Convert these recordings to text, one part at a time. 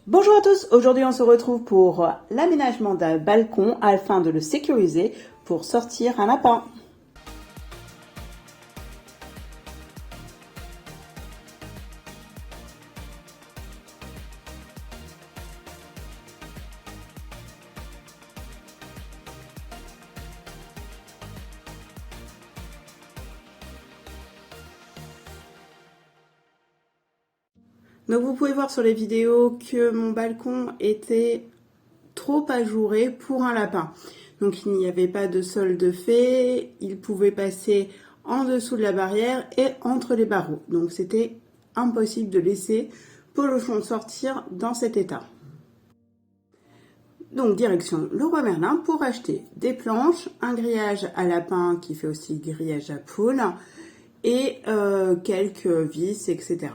Bonjour à tous, aujourd'hui on se retrouve pour l'aménagement d'un balcon afin de le sécuriser pour sortir un lapin. Donc vous pouvez voir sur les vidéos que mon balcon était trop ajouré pour un lapin. Donc il n'y avait pas de sol de fait, il pouvait passer en dessous de la barrière et entre les barreaux. Donc c'était impossible de laisser Polochon sortir dans cet état. Donc direction Leroy Merlin pour acheter des planches, un grillage à lapin qui fait aussi grillage à poule et quelques vis, etc.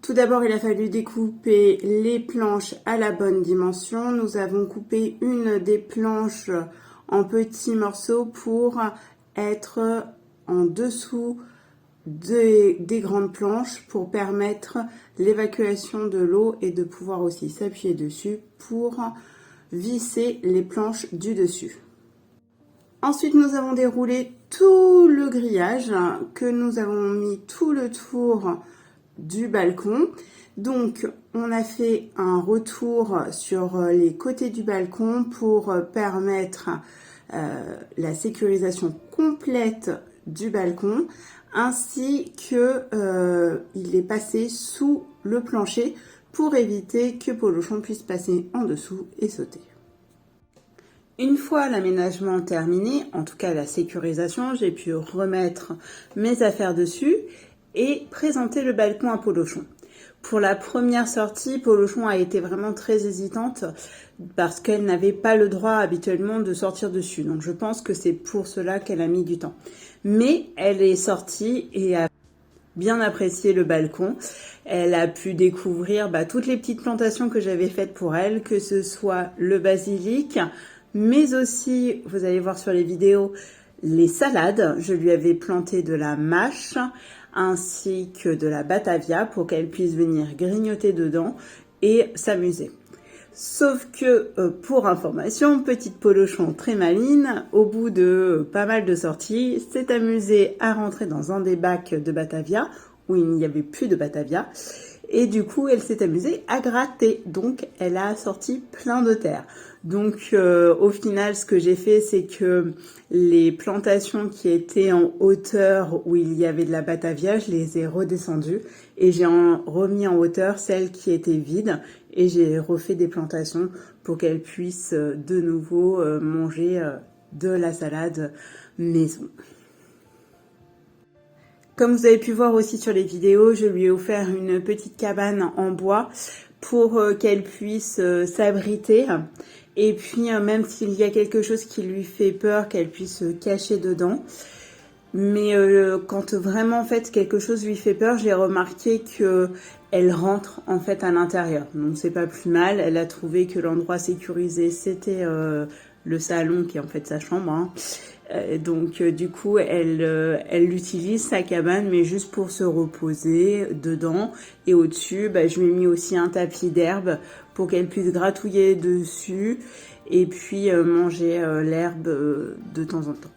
Tout d'abord, il a fallu découper les planches à la bonne dimension. Nous avons coupé une des planches en petits morceaux pour être en dessous des grandes planches pour permettre l'évacuation de l'eau et de pouvoir aussi s'appuyer dessus pour visser les planches du dessus. Ensuite, nous avons déroulé tout le grillage que nous avons mis tout le tour du balcon. Donc on a fait un retour sur les côtés du balcon pour permettre la sécurisation complète du balcon, ainsi que il est passé sous le plancher pour éviter que Polochon puisse passer en dessous et sauter. Une fois l'aménagement terminé, en tout cas la sécurisation, j'ai pu remettre mes affaires dessus et présenter le balcon à Polochon. Pour la première sortie, Polochon a été vraiment très hésitante parce qu'elle n'avait pas le droit habituellement de sortir dessus. Donc je pense que c'est pour cela qu'elle a mis du temps. Mais elle est sortie et a bien apprécié le balcon. Elle a pu découvrir toutes les petites plantations que j'avais faites pour elle, que ce soit le basilic, mais aussi, vous allez voir sur les vidéos, les salades. Je lui avais planté de la mâche ainsi que de la batavia pour qu'elle puisse venir grignoter dedans et s'amuser. Sauf que, pour information, petite Polochon très maline, au bout de pas mal de sorties, s'est amusée à rentrer dans un des bacs de batavia où il n'y avait plus de batavia. Et du coup, elle s'est amusée à gratter. Donc, elle a sorti plein de terre. Donc, au final, ce que j'ai fait, c'est que les plantations qui étaient en hauteur où il y avait de la batavia, je les ai redescendues et j'ai remis en hauteur celles qui étaient vides et j'ai refait des plantations pour qu'elles puissent de nouveau manger de la salade maison. Comme vous avez pu voir aussi sur les vidéos, je lui ai offert une petite cabane en bois pour qu'elle puisse s'abriter. Et puis, même s'il y a quelque chose qui lui fait peur, qu'elle puisse se cacher dedans. Mais quand vraiment, en fait, quelque chose lui fait peur, j'ai remarqué qu'elle rentre, en fait, à l'intérieur. Donc, c'est pas plus mal. Elle a trouvé que l'endroit sécurisé, c'était le salon, qui est en fait sa chambre. Donc du coup, elle utilise sa cabane, mais juste pour se reposer dedans. Et au-dessus, je lui ai mis aussi un tapis d'herbe pour qu'elle puisse gratouiller dessus et puis manger l'herbe de temps en temps.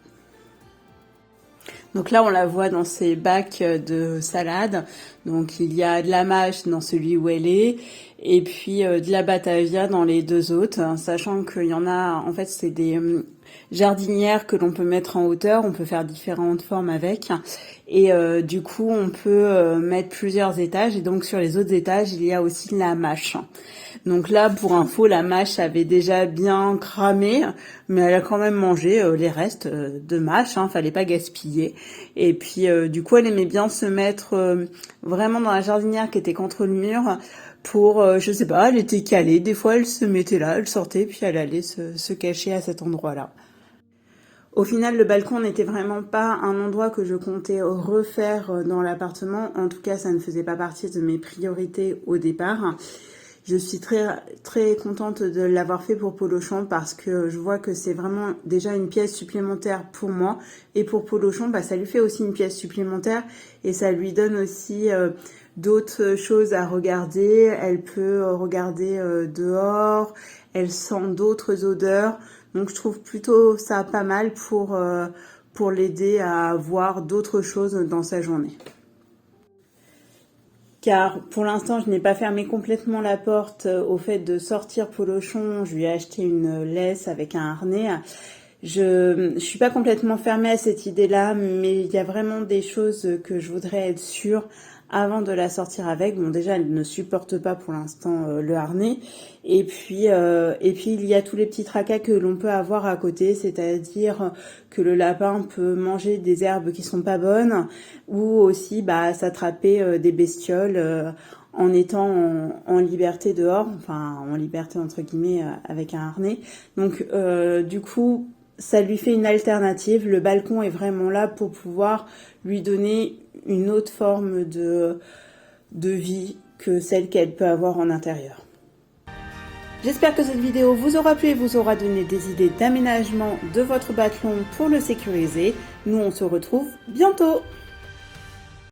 Donc là, on la voit dans ses bacs de salade. Donc il y a de la mâche dans celui où elle est et puis de la batavia dans les deux autres, sachant qu'il y en a, en fait, c'est des jardinières que l'on peut mettre en hauteur. On peut faire différentes formes avec et du coup, on peut mettre plusieurs étages et donc sur les autres étages, il y a aussi la mâche. Donc là, pour info, la mâche avait déjà bien cramé, mais elle a quand même mangé les restes de mâche, fallait pas gaspiller. Et puis du coup, elle aimait bien se mettre vraiment dans la jardinière qui était contre le mur pour, je sais pas, elle était calée. Des fois, elle se mettait là, elle sortait, puis elle allait se cacher à cet endroit-là. Au final, le balcon n'était vraiment pas un endroit que je comptais refaire dans l'appartement. En tout cas, ça ne faisait pas partie de mes priorités au départ. Je suis très très contente de l'avoir fait pour Polochon parce que je vois que c'est vraiment déjà une pièce supplémentaire pour moi et pour Polochon, ça lui fait aussi une pièce supplémentaire et ça lui donne aussi d'autres choses à regarder. Elle peut regarder dehors, elle sent d'autres odeurs. Donc je trouve plutôt ça pas mal pour l'aider à voir d'autres choses dans sa journée. Car pour l'instant, je n'ai pas fermé complètement la porte au fait de sortir Polochon. Je lui ai acheté une laisse avec un harnais. Je suis pas complètement fermée à cette idée-là, mais il y a vraiment des choses que je voudrais être sûre avant de la sortir avec. Bon, déjà, elle ne supporte pas pour l'instant le harnais. Et puis, il y a tous les petits tracas que l'on peut avoir à côté, c'est-à-dire que le lapin peut manger des herbes qui sont pas bonnes, ou aussi s'attraper des bestioles en étant en liberté dehors, enfin en liberté entre guillemets avec un harnais. Donc, du coup, ça lui fait une alternative. Le balcon est vraiment là pour pouvoir lui donner une autre forme de vie que celle qu'elle peut avoir en intérieur. J'espère que cette vidéo vous aura plu et vous aura donné des idées d'aménagement de votre batelon pour le sécuriser. Nous, on se retrouve bientôt.